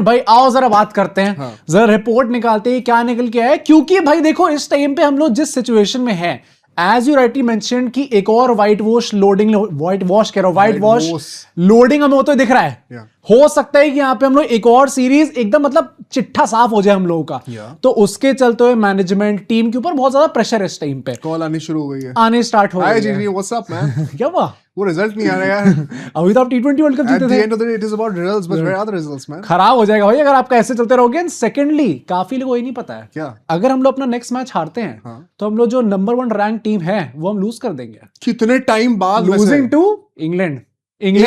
भाई आओ जरा बात करते हैं। हाँ। जरा रिपोर्ट निकालते हैं क्या निकल के आया, क्योंकि भाई देखो इस टाइम पे हम लोग जिस सिचुएशन में हैं, एज यू राइटली मेंशन कि एक और white wash loading, white wash कह रहा हूं, व्हाइट वॉश लोडिंग हमें वो तो दिख रहा है। हो सकता है कि यहाँ पे हम लोग एक और सीरीज एकदम मतलब चिट्ठा साफ हो जाए हम लोगों का। तो उसके चलते हुए मैनेजमेंट टीम के ऊपर बहुत ज्यादा प्रेशर है इस टाइम पे। कॉल आनी शुरू हो गई है, आने स्टार्ट हो गई है। What's up man? क्या हुआ? वो रिजल्ट नहीं आ रहा यार। अभी तो आप T20 वर्ल्ड कप जीते थे। At the end of the day it is about results, but where are the results man? खराब हो जाएगा भाई अगर आपका ऐसे चलते रहोगे। एंड सेकेंडली काफी लोगों को ये नहीं पता है क्या, अगर हम लोग अपना नेक्स्ट मैच हारते हैं तो हम लोग जो नंबर 1 रैंक टीम है वो हम लूज कर देंगे। कितने टाइम बाद? लूजिंग टू इंग्लैंड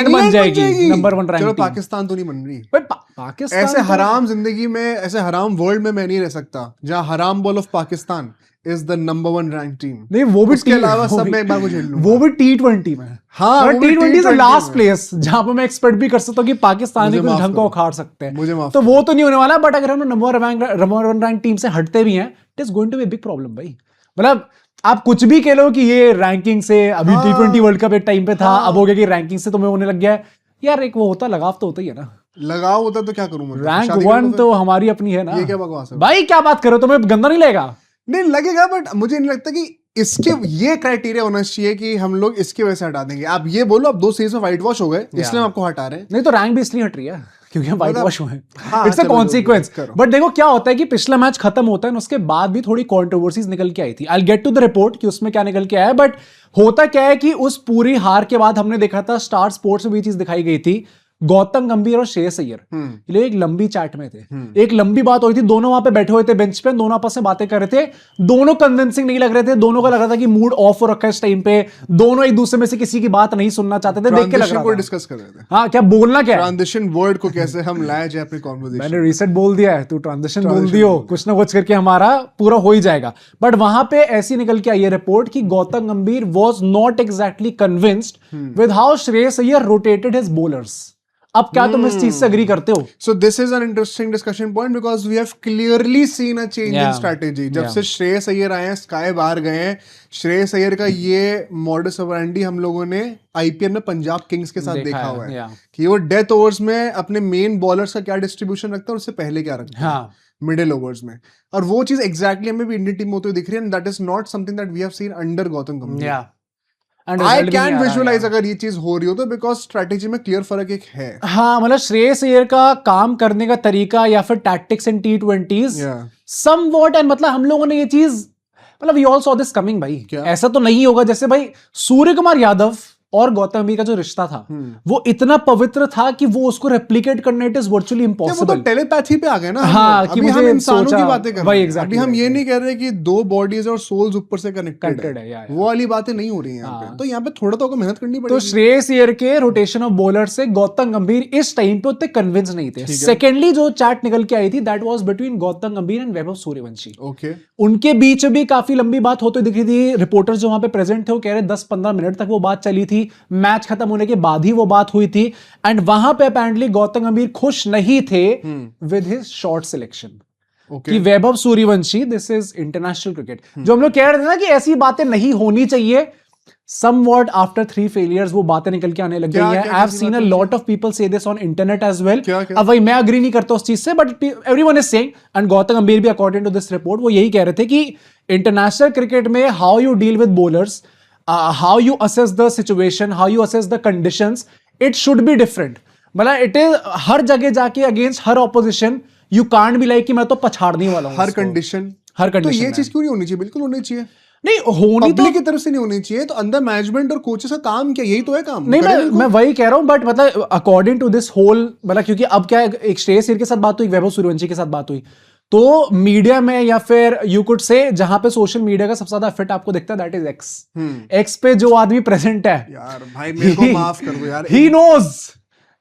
बन जाएगी नंबर 1 रैंक। चलो पाकिस्तान तो नहीं बन रही। पाकिस्तान ऐसे हराम जिंदगी में, ऐसे हराम वर्ल्ड में मैं नहीं रह सकता जहां हराम ball of Pakistan is the number 1 rank team. नहीं वो भी उसके अलावा सब मैं एक बार को झेल लूंगा। वो भी T20 में। हाँ, T20 is the last place जहां पे मैं एक्सपेक्ट भी कर सकता हूँ कि पाकिस्तानी कुछ ढंग को उखाड़ सकते हैं। मुझे माफ तो वो तो नहीं होने वाला। बट अगर हम नंबर 1 रैंक टीम से हटते भी हैं, it is going to be big problem भाई। मतलब आप कुछ भी कह लो कि ये रैंकिंग से, अभी T20 वर्ल्ड कप एक टाइम पे था, अब हो गया कि रैंकिंग से तुम्हें होने लग गया है यार। एक वो होता लगाव तो होता ही है ना। लगाव होता तो क्या करूं मैं? रैंक 1 तो हमारी अपनी है ना। ये क्या बकवास है भाई? क्या बात करो, तुम्हें गंदा नहीं लगेगा? नहीं लगेगा, बट मुझे नहीं लगता कि इसके ये क्राइटेरिया होना चाहिए कि हम लोग इसकी वजह से हटा देंगे। आप ये बोलो आप 2 सीरीज में व्हाइट वॉश हो गए इसलिए हम आपको हटा रहे हैं। नहीं तो रैंक भी इसलिए हट रही है क्योंकि हम व्हाइट वॉश हुए। हाँ, इट्स अ कॉन्सिक्वेंस। बट देखो क्या होता है कि पिछला मैच खत्म होता है, उसके बाद भी थोड़ी कॉन्ट्रोवर्सीज निकल के आई थी। I get to the report कि उसमें क्या निकल के आया। बट होता क्या है कि उस पूरी हार के बाद हमने देखा था, स्टार स्पोर्ट्स में भी चीज दिखाई गई थी, गौतम गंभीर और श्रेयस अय्यर ये लोग एक लंबी चैट में थे। एक लंबी बात हो रही थी, दोनों वहां पे बैठे हुए थे बेंच पे, दोनों आपस में बातें कर रहे थे। दोनों कन्विंसिंग नहीं लग रहे थे, दोनों का लग रहा था कि मूड ऑफ हो रखा है इस टाइम पे। दोनों एक दूसरे में से किसी की बात नहीं सुनना चाहते थे। देख के लग रहा था डिस्कस कर रहे थे। हाँ, क्या बोलना क्या है, ट्रांजिशन वर्ड को कैसे हम लाया जाए अपनी कॉन्वर्सेशन। मैंने रीसेट बोल दिया है, तू ट्रांजिशन बोल दियो, कुछ ना कुछ करके हमारा पूरा हो ही जाएगा। बट वहां पे ऐसी निकल के आई है रिपोर्ट कि गौतम गंभीर was not exactly convinced with how Shreyas Iyer rotated his bowlers. अब क्या तुम इस चीज से एग्री करते हो? So this is an interesting discussion point because we have clearly seen a change in strategy. जब से श्रेयस अय्यर आए हैं, स्काई बाहर गए हैं, श्रेयस अय्यर का ये मॉडस ऑपरेंडी हम लोगों ने आईपीएल में पंजाब किंग्स के साथ देखा हुआ है कि वो डेथ ओवर्स में अपने मेन बॉलर्स का क्या डिस्ट्रीब्यूशन रखता है और उससे पहले क्या रखता है मिडिल ओवर्स में। और वो चीज एग्जैक्टली हमें भी इंडियन टीम में होती हुई दिख रही है, and that is not something that we have seen under Gautam Gambhir. I can visualise अगर ये चीज हो रही हो तो, बिकॉज स्ट्रेटेजी में क्लियर फर्क एक है। हाँ, मतलब श्रेयस अय्यर का काम करने का तरीका या फिर tactics in T20s somewhat, and मतलब हम लोगों ने ये चीज, मतलब we all saw this coming भाई। ऐसा तो नहीं होगा जैसे भाई सूर्य कुमार यादव और गौतम गंभीर का जो रिश्ता था वो इतना पवित्र था कि वो उसको रेप्लिकेट करना इट इज वर्चुअली इम्पॉसिबल। वो तो टेलीपैथी पे आ गए ना। हाँ, अभी हम इंसानों की बातें कर रहे हैं। अभी हम ये नहीं कह रहे कि 2 बॉडीज और सोल्स ऊपर से कनेक्टेड है। वो वाली बातें नहीं हो रही हैं यहाँ पे। तो यहाँ पे थोड़ा तो मेहनत करनी पड़ेगी। तो श्रेयस अय्यर के रोटेशन ऑफ बॉलर से गौतम गंभीर इस टाइम पे उतने कन्विंस नहीं थे। सेकेंडली जो चैट निकल के आई थी दैट वाज बिटवीन गौतम गंभीर एंड वैभव सूर्यवंशी। उनके बीच भी काफी लंबी बात होती दिख रही थी। रिपोर्टर्स जो वहां पे प्रेजेंट थे वो कह रहे 10-15 मिनट तक वो बात चली थी। मैच खत्म होने के बाद ही वो बात हुई थी। एंड वहां पे अपेरेंटली गौतम गंभीर खुश नहीं थे विद हिज शॉट सिलेक्शन कि Vaibhav Suryavanshi, this is international cricket. जो हम लोग कह रहे थे ना कि ऐसी बातें नहीं होनी चाहिए, somewhat after 3 failures वो बातें निकल के आने लग गई हैं। I have seen a lot of people say this on internet as well। अब भाई मैं अग्री नहीं करता उस चीज से, but everyone is saying, and Gautam गंभीर भी according to this report वो यही कह रहे थे कि इंटरनेशनल क्रिकेट में how you deal with bowlers, how you assess the situation, how you assess the conditions, it should be different। मतलब it is हर जगह जाके against her opposition you can't be like कि मैं तो पछाड़ने वाला हूं हर कंडीशन। तो ये चीज क्यों नहीं होनी चाहिए? बिल्कुल होनी चाहिए। नहीं होनी तो की तरफ से नहीं होनी चाहिए। तो अंदर मैनेजमेंट और कोचेस का काम क्या, यही तो है काम। नहीं, मैं वही कह रहा हूं। बट मतलब अकॉर्डिंग टू दिस होल, मतलब क्योंकि अब क्या है, एक श्रेयस अय्यर के साथ बात हुई, वैभव सूर्यवंशी के साथ बात हुई, तो मीडिया में या फिर यू कुड से जहां पे सोशल मीडिया का सबसे ज्यादा इफेक्ट आपको दिखता है दैट इज एक्स पे जो आदमी प्रेजेंट है। यार भाई मेरे को माफ कर दो यार, ही नोज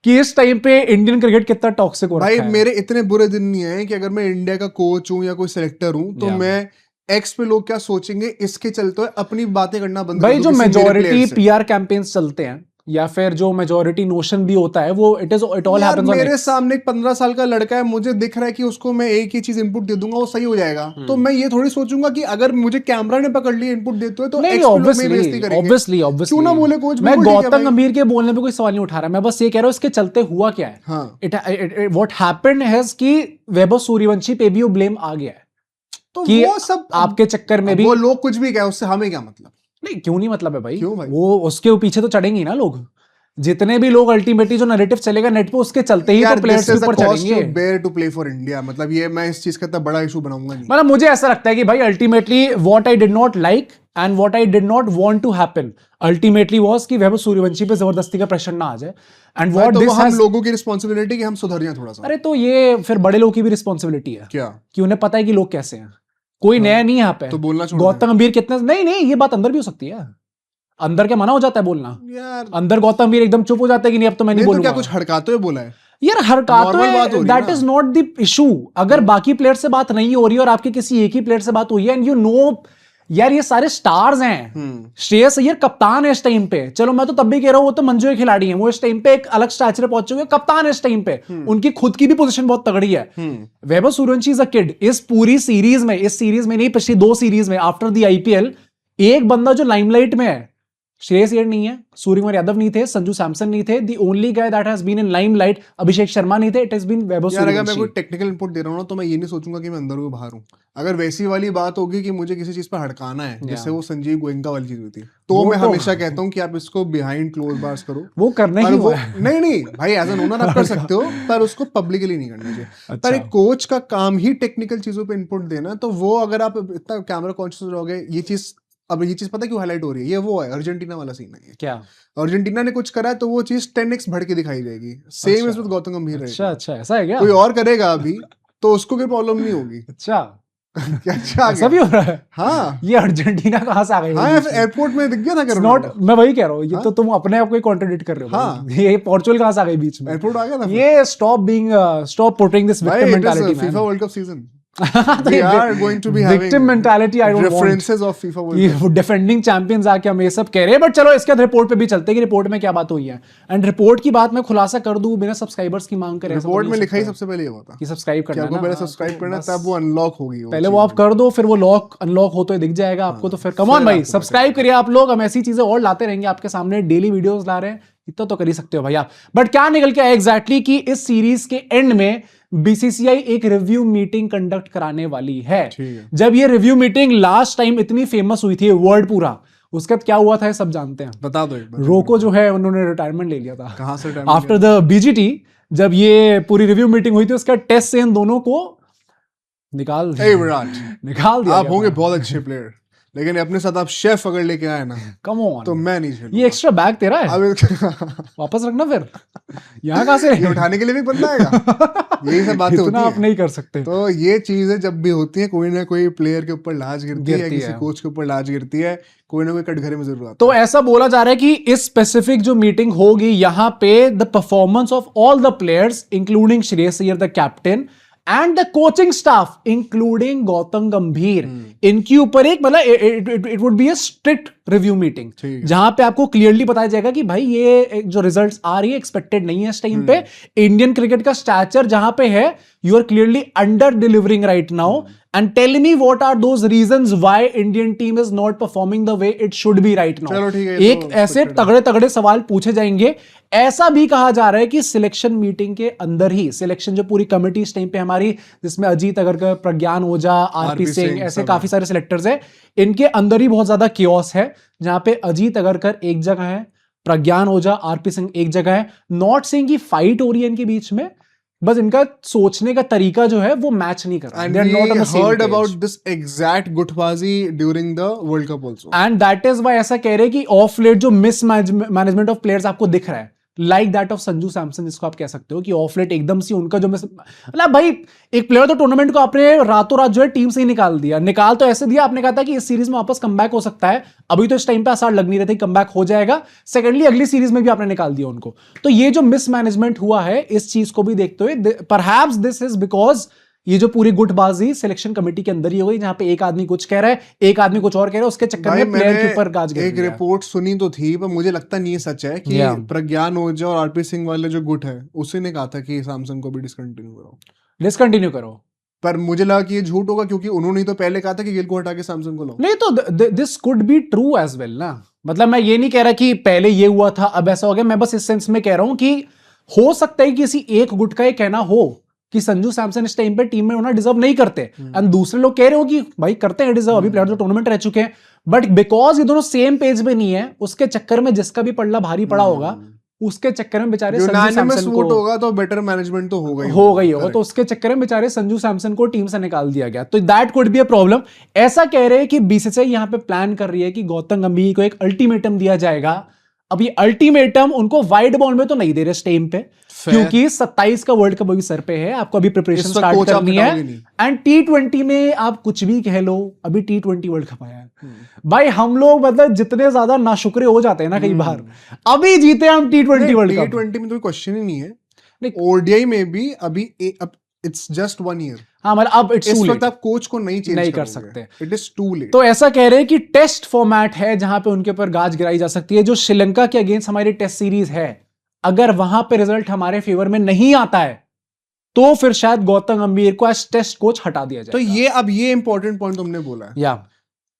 कि इस टाइम पे इंडियन क्रिकेट कितना टॉक्सिक हो रहा है। भाई मेरे इतने बुरे दिन नहीं है कि अगर मैं इंडिया का कोच हूं या कोई सिलेक्टर हूं तो मैं एक्स पे लोग क्या सोचेंगे इसके चलते अपनी बातें करना बंद। भाई जो मेजॉरिटी पीआर कैंपेन्स चलते हैं या फिर जो मेजॉरिटी नोशन भी होता है वो इट ऑल हैपेंस ऑन मेरे सामने एक 15 साल का लड़का है, मुझे दिख रहा है कि उसको मैं एक ही चीज इनपुट दे दूंगा वो सही हो जाएगा, तो मैं ये थोड़ी सोचूंगा कि अगर मुझे कैमरा ने पकड़ लिया इनपुट देते हुए तो ऑब्वियसली क्यों ना बोले कोच। मैं गौतम गंभीर के बोलने पे कोई सवाल नहीं उठा रहा, मैं बस ये कह रहा हूँ इसके चलते हुआ क्या है। व्हाट हैपेंड हैज कि वैभव सूर्यवंशी पे भी वो ब्लेम आ गया है, तो कि वो सब आपके चक्कर में भी वो लोग कुछ भी कहे उससे हमें क्या मतलब। नहीं, क्यों नहीं मतलब है भाई, क्यों भाई? वो उसके पीछे तो चढ़ेंगे ही ना लोग, जितने भी लोग अल्टीमेटली जो नैरेटिव चलेगा नेट पे उसके चलते ही तो प्लेयर्स के ऊपर चढ़ेंगे। Bear to play for India, मतलब ये मैं इस चीज का इतना बड़ा इशू बनाऊंगा नहीं। मतलब मुझे ऐसा लगता है कि भाई ultimately what I did not like and what I did not want to happen ultimately was कि वैभव सूर्यवंशी पे जबरदस्ती का प्रेशर ना आ जाए। एंड व्हाट दिस हम लोगों की रिस्पांसिबिलिटी कि हम सुधर जाएं थोड़ा सा। अरे तो ये फिर बड़े लोगों की भी रिस्पांसिबिलिटी है क्या, कि उन्हें पता है कि लोग कैसे हैं, कोई नया नहीं यहाँ पे तो बोलना छोड़ गौतम गंभीर कितने नहीं ये बात अंदर भी हो सकती है, अंदर क्या मना हो जाता है बोलना यार, अंदर गौतम गंभीर एकदम चुप हो जाता है कि नहीं अब तो मैं नहीं बोलूंगा। तो क्या कुछ हड़काते हुए बोला है यार, हड़काते that is not the issue. अगर बाकी प्लेयर से बात नहीं हो रही और आपके किसी एक ही प्लेयर से बात हुई है एंड यू नो यार ये सारे स्टार्स हैं, श्रेयस अय्यर कप्तान है इस टाइम पे, चलो मैं तो तब भी कह रहा हूं वो तो मंजू के खिलाड़ी हैं, वो इस टाइम पे एक अलग स्टैचर पहुंच चुके हैं, कप्तान है इस टाइम पे, उनकी खुद की भी पोजीशन बहुत तगड़ी है। Vaibhav Suryavanshi is a kid, इस पूरी सीरीज में, इस सीरीज में नहीं पिछली 2 सीरीज में आफ्टर द आईपीएल एक बंदा जो लाइमलाइट में है, श्रेयस अय्यर नहीं है, सूर्यकुमार यादव नहीं थे, संजू सैमसन नहीं थे, the only guy that has been in limelight Abhishek Sharma नहीं थे, it has been Vaibhav Suryavanshi. अगर मैं कोई टेक्निकल इनपुट दे रहा हूं ना तो मैं ये नहीं सोचूंगा कि मैं अंदर हूं बाहर हूं। अगर वैसी वाली बात होगी कि मुझे किसी चीज पर हड़काना है, जैसे वो संजीव गोयनका वाली चीज हुई थी, तो मैं हमेशा कहता हूं कि आप इसको बिहाइंड क्लोज बार्स करो। वो करने ही नहीं भाई, एज एन ओनर आप कर सकते हो पर उसको पब्लिकली नहीं करना चाहिए। पर एक कोच का काम ही टेक्निकल चीजों पे इनपुट देना, तो वो अगर आप इतना कैमरा कॉन्शियस रहोगे, ये चीज अब ये चीज पता क्यों हाईलाइट हो रही है, ये वो है अर्जेंटीना वाला सीन है। क्या अर्जेंटीना ने कुछ करा है तो वो चीज 10x बढ़ के दिखाई जाएगी। सेम इज विद गौतम गंभीर। अच्छा ऐसा है क्या? कोई और करेगा अभी तो उसको कोई प्रॉब्लम नहीं होगी। अच्छा अच्छा ऐसा भी हो रहा है? हाँ, ये अर्जेंटीना कहाँ से आ गई? हाँ, एयरपोर्ट में दिख गया था। नॉट, मैं वही कह रहा हूँ, ये तो तुम अपने आप को ही कॉन्ट्रडिक्ट कर रहे हो। हाँ, ये पोर्चुगल कहाँ से आ गई बीच में? एयरपोर्ट आ गया था। ये stop portraying this victim mentality man. FIFA world cup season we are going to be having victim mentality I don't references of FIFA World Cup. Defending champions आके हम ये सब कह रहे हैं, बट चलो इसके बाद रिपोर्ट पे भी चलते हैं कि रिपोर्ट में क्या बात हुई है। एंड रिपोर्ट की बात मैं खुलासा कर दूं बिना सब्सक्राइबर्स की मांग करे, रिपोर्ट में लिखा ही सबसे पहले ये होता कि सब्सक्राइब करना है ना, पहले सब्सक्राइब करना तब वो अनलॉक होगी। पहले वो आप कर दो, फिर वो लॉक अनलॉक हो तो दिख जाएगा आपको। तो फिर कम ऑन भाई, सब्सक्राइब करिए आप लोग, हम ऐसी चीजें और लाते रहेंगे आपके सामने, डेली वीडियोस ला रहे हैं, इतना तो कर ही सकते हो भाई आप। बट क्या निकल के आया एग्जैक्टली कि इस सीरीज के एंड में बीसीसीआई एक रिव्यू मीटिंग कंडक्ट कराने वाली है। जब ये रिव्यू मीटिंग लास्ट टाइम इतनी फेमस हुई थी वर्ल्ड पूरा, उसके बाद क्या हुआ था सब जानते हैं, बता दो एक बार। रोको जो है उन्होंने रिटायरमेंट ले लिया था। कहां से? आफ्टर द बीजीटी जब ये पूरी रिव्यू मीटिंग हुई थी, उसका टेस्ट से इन दोनों को निकाल दिया। आप होंगे बहुत अच्छे प्लेयर, लेकिन अपने साथ आप शेफ अगर लेके आए ना, कम ऑन, तो मैं नहीं झेलूंगा। ये एक्स्ट्रा बैग तेरा है, वापस रखना फिर। यहाँ कहाँ से उठाने के लिए भी बंदा आएगा? यही सब बातें होती हैं, आप नहीं कर सकते। तो ये चीजें जब भी होती है, कोई ना कोई प्लेयर के ऊपर लाज गिरती है, किसी कोच के ऊपर लाज गिरती है, कोई ना कोई कटघरे में जरूर आता है। तो ऐसा बोला जा रहा है कि इस स्पेसिफिक जो मीटिंग होगी, यहाँ पे the performance of all the players including Shreyas Iyer the captain and the coaching staff including Gautam गंभीर, इनके ऊपर एक मतलब it would be a strict review meeting, जहां पे आपको क्लियरली बताया जाएगा कि भाई ये जो रिजल्ट्स आ रही है एक्सपेक्टेड नहीं है इस टाइम पे। इंडियन क्रिकेट का स्टैचर जहां पे है, you are clearly under delivering right now, and tell me what are those reasons why Indian team is not performing the way it should be right now. एक ऐसे तगड़े तगड़े सवाल पूछे जाएंगे। ऐसा भी कहा जा रहा है कि सिलेक्शन मीटिंग के अंदर ही, सिलेक्शन जो पूरी कमेटी इस टाइम पे हमारी, जिसमें अजीत अगरकर, प्रज्ञान ओझा, आरपी सिंह, ऐसे काफी सारे सिलेक्टर्स हैं, इनके अंदर ही बहुत ज्यादा कियोस है, जहां पे अजीत अगरकर एक जगह है, प्रज्ञान ओझा, आरपी सिंह एक जगह है। नॉट सेइंग की फाइट हो रही है इनके बीच में, बस इनका सोचने का तरीका जो है वो मैच नहीं कर रहा। And we heard about this exact गुटबाजी during the World Cup also. And that is why ऐसा कह रहे हैं कि ऑफ लेट जो मिस मैनेजमेंट ऑफ प्लेयर्स आपको दिख रहा है, like that of Sanju Samson, जिसको आप कह सकते हो कि ऑफ लेट एकदम से उनका जो मतलब भाई एक प्लेयर तो टूर्नामेंट को आपने रातों रात जो है टीम से ही निकाल दिया। निकाल तो ऐसे दिया, आपने कहा था कि इस सीरीज में वापस कमबैक हो सकता है, अभी तो इस टाइम पे आसार लग नहीं रहे थे कमबैक हो जाएगा। सेकेंडली अगली सीरीज में भी आपने निकाल दिया उनको। तो ये जो मिसमैनेजमेंट हुआ है, इस चीज को भी देखते हुए परहैप्स दिस इज बिकॉज ये जो पूरी गुटबाजी सिलेक्शन कमेटी के अंदर ही हो गई, जहां पे एक आदमी कुछ कह रहा है, एक आदमी कुछ और कह रहा है, उसके चक्कर में प्लेयर के ऊपर गाज गिर एक रिपोर्ट सुनी तो थी, पर मुझे लगता नहीं ये सच है कि प्रज्ञान ओझा और आरपी सिंह वाले जो गुट है उसी ने कहा था कि सैमसन को भी डिसकंटिन्यू करो। पर मुझे लगा कि ये झूठ होगा, क्योंकि उन्होंने तो पहले कहा था कि गिल को हटा के सैमसन को लो। नहीं तो this could be true as well ना, मतलब मैं ये नहीं कह रहा कि पहले ये हुआ था अब ऐसा हो गया, मैं बस इस सेंस में कह रहा हूं कि हो सकता है कि किसी एक गुट का ये कहना हो कि संजू सैमसन इस टाइम पे टीम में होना डिजर्व नहीं करते, एंड दूसरे लोग कह रहे हो कि भाई करते हैं डिजर्व, अभी प्लेयर जो टूर्नामेंट रह चुके हैं, बट बिकॉज ये दोनों सेम पेज पे नहीं है, उसके चक्कर में जिसका भी पल्ला भारी पड़ा होगा, उसके चक्कर में बेचारे संजू सैमसन को होगा तो बेटर मैनेजमेंट तो होगा ही होगा, तो उसके चक्कर में बेचारे संजू सैमसन को टीम से निकाल दिया गया, तो that could be a problem. ऐसा कह रहे हैं कि बीसीसीआई यहां पे प्लान कर रही है कि गौतम गंभीर को एक अल्टीमेटम दिया जाएगा। अब ये अल्टीमेटम उनको वाइड बॉल में तो नहीं दे रहे इस टाइम पे, क्योंकि 27 का वर्ल्ड कप अभी सर पे है, आपको अभी प्रिपरेशन स्टार्ट करनी है, एंड T20 में आप कुछ भी कह लो, अभी T20 वर्ल्ड कप आया है भाई, हम लोग मतलब जितने ज्यादा नाशुक्रे हो जाते हैं ना कई बार, अभी जीते हम T20 वर्ल्ड कप। T20 में तो क्वेश्चन ही नहीं है, ओडीआई में भी अभी इट्स जस्ट 1 ईयर। हाँ, मतलब अब इस वक्त आप कोच को नहीं कर सकते, इट इज टू लेट। तो ऐसा कह रहे हैं कि टेस्ट फॉर्मेट है जहां पे उनके ऊपर गाज गिराई जा सकती है, जो श्रीलंका के अगेंस्ट हमारी टेस्ट सीरीज है, अगर वहां पे रिजल्ट हमारे फेवर में नहीं आता है तो फिर शायद गौतम गंभीर को एज टेस्ट कोच हटा दिया जाए। तो ये इंपॉर्टेंट पॉइंट तुमने बोला है, या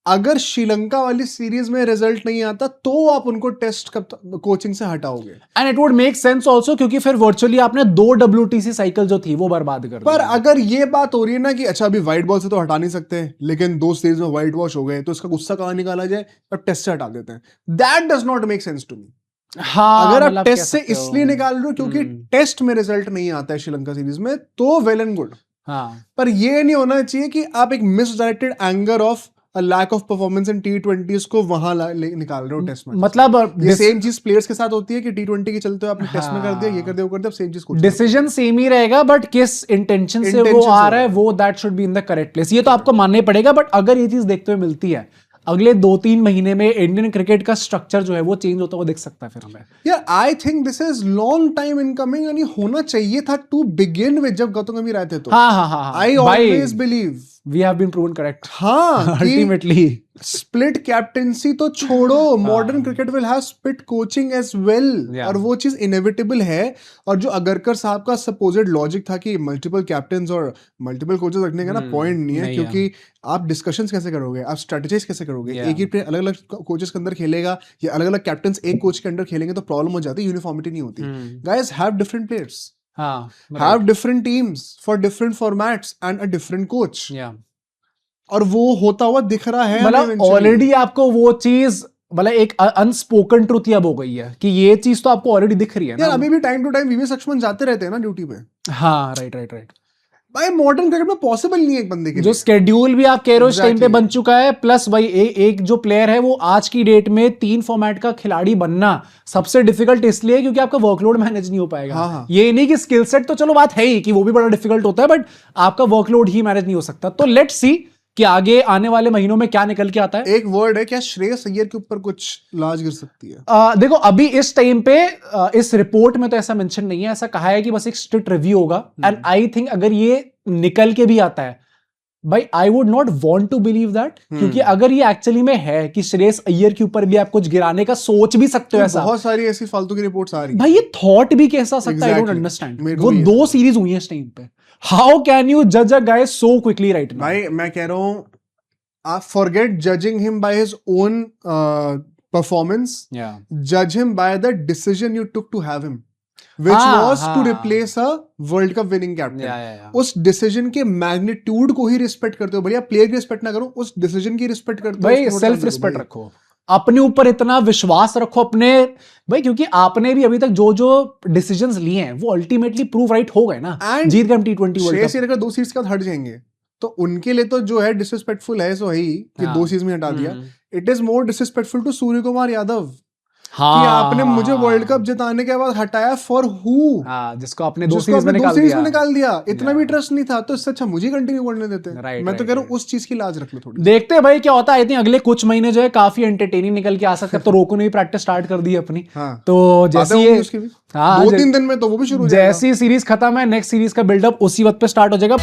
अगर श्रीलंका वाली सीरीज में रिजल्ट नहीं आता तो आप उनको टेस्ट कोचिंग से हटाओगे, and it would make sense also, क्योंकि फिर वर्चुअली आपने 2 WTC साइकिल जो थी वो बर्बाद कर दी। पर अगर ये बात हो रही है ना कि अच्छा अभी व्हाइट बॉल से तो हटा नहीं सकते, लेकिन 2 सीरीज में व्हाइट वॉश हो गए, तो इसका गुस्सा कहां निकाला जाए, अब टेस्ट से हटा देते हैं, that does not make sense to me. हाँ, अगर आप टेस्ट से इसलिए निकाल रहे हो क्योंकि टेस्ट में रिजल्ट नहीं आता है श्रीलंका सीरीज में, तो वेल एंड गुड। हाँ, पर ये नहीं होना चाहिए कि आप एक misdirected anger of a lack of performance in T20s को वहां निकाल रहे हो टेस्ट में। मतलब ये सेम चीज प्लेयर्स के साथ होती है कि T20 के चलते हो आपने टेस्ट में कर दिया, ये कर दिया, वो कर दिया, सेम चीज कोच डिसीजन सेम ही रहेगा, बट किस इंटेंशन से वो आ रहा है वो that should be in the correct place, ये तो आपको मानना ही पड़ेगा। बट अगर ये चीज देखते हुए मिलती है, अगले 2-3 महीने में इंडियन क्रिकेट का स्ट्रक्चर जो है वो चेंज होता हुआ दिख सकता है फिर हमें। यार I think this is long time in coming, यानी होना चाहिए था टू बिगिन विद, जब गौतम गंभीर आए थे तो। हाँ, I always believe we have been proven correct. हाँ, अल्टीमेटली स्प्लिट कैप्टेंसी तो छोड़ो, modern cricket will have split coaching as well, और वो चीज इनएविटेबल है। और जो अगरकर साहब का सपोज्ड लॉजिक था कि मल्टीपल कैप्टन्स और मल्टीपल कोचेस रखने का ना पॉइंट नहीं है, क्योंकि आप डिस्कशंस कैसे करोगे, आप स्ट्रेटेजाइज कैसे करोगे, एक ही प्लेयर अलग अलग कोचेस के अंदर खेलेगा या अलग अलग कैप्टन्स एक कोच के अंदर खेलेंगे तो प्रॉब्लम हो जाती है, यूनिफॉर्मिटी नहीं होती। Guys have different players, have different teams for different formats and a different coach, और वो होता हुआ दिख रहा है। मतलब ऑलरेडी आपको वो चीज, मतलब एक अनस्पोकन ट्रूथ अब हो गई है कि ये चीज तो आपको ऑलरेडी दिख रही है ना। यार अभी भी टाइम टू टाइम वीवी लक्ष्मण जाते रहते हैं ना ड्यूटी पे। हाँ, राइट। भाई मॉडर्न क्रिकेट में पॉसिबल नहीं है एक बंदे के जो स्केड्यूल भी आप कह रहे हो इस टाइम पे बन चुका है, प्लस भाई एक जो प्लेयर है वो आज की डेट में 3 फॉर्मेट का खिलाड़ी बनना सबसे डिफिकल्ट इसलिए क्योंकि आपका वर्कलोड मैनेज नहीं हो पाएगा। हाँ। ये नहीं कि स्किल सेट तो चलो बात है ही कि वो भी बड़ा डिफिकल्ट होता है, बट आपका वर्कलोड ही मैनेज नहीं हो सकता। तो लेट्स सी कि आगे आने वाले महीनों में क्या निकल के आता है। एक वर्ड है, क्या श्रेयस अय्यर के ऊपर कुछ लाज गिर सकती है? देखो अभी इस टाइम पे इस रिपोर्ट में तो ऐसा मेंशन नहीं है, ऐसा कहा है कि बस एक स्ट्रिक्ट रिव्यू होगा, एंड आई थिंक अगर ये निकल के भी आता है भाई, I would not want to believe that, क्योंकि अगर ये एक्चुअली में है कि श्रेयस अय्यर के ऊपर भी आप कुछ गिराने का सोच भी सकते हो, ऐसा बहुत सारी ऐसी फालतू की रिपोर्ट्स आ रही भाई, ये थॉट भी कैसा आ सकता है, आई डोंट अंडरस्टैंड। वो 2 सीरीज हुई है इस टाइम पे, हाउ कैन यू जज a guy so quickly right now? भाई मैं कह रहा हूं, आप forget judging him by his own performance, जज him by the decision you took to have him, which was to replace a World Cup winning captain. उस decision के magnitude को ही रिस्पेक्ट करते हो, भैया प्लेयर की रिस्पेक्ट ना करो, उस डिसीजन की रिस्पेक्ट करते हो। भाई सेल्फ रिस्पेक्ट रखो, अपने ऊपर इतना विश्वास रखो अपने भाई, क्योंकि आपने भी अभी तक जो डिसीजंस लिए हैं वो अल्टीमेटली प्रूव राइट हो गए ना, जीत गए हम T20 वर्ल्ड कप। अगर 2 सीरीज के बाद हट जाएंगे तो उनके लिए तो जो है डिसरिस्पेक्टफुल है, सो ही कि 2 सीरीज में हटा दिया। It is more disrespectful to Surya Kumar Yadav कि आपने मुझे वर्ल्ड कप जिताने के बाद हटाया फॉर हु, जिसको आपने 2 सीरीज में निकाल दिया। इतना भी ट्रस्ट नहीं था, तो इससे अच्छा मुझे कंटिन्यू करने देते। मैं तो कह रहा हूँ उस चीज की लाज रख लो थोड़ी। देखते हैं भाई क्या होता है। आई थिंक अगले कुछ महीने जो है काफी एंटरटेनिंग निकल के आ सकता है। तो रोको ने भी प्रैक्टिस स्टार्ट कर दी अपनी, तो जैसे 2-3 दिन में तो वो भी शुरू हो जाएगा। जैसी सीरीज खत्म है, नेक्स्ट सीरीज का बिल्डअप उसी वक्त पे स्टार्ट हो जाएगा।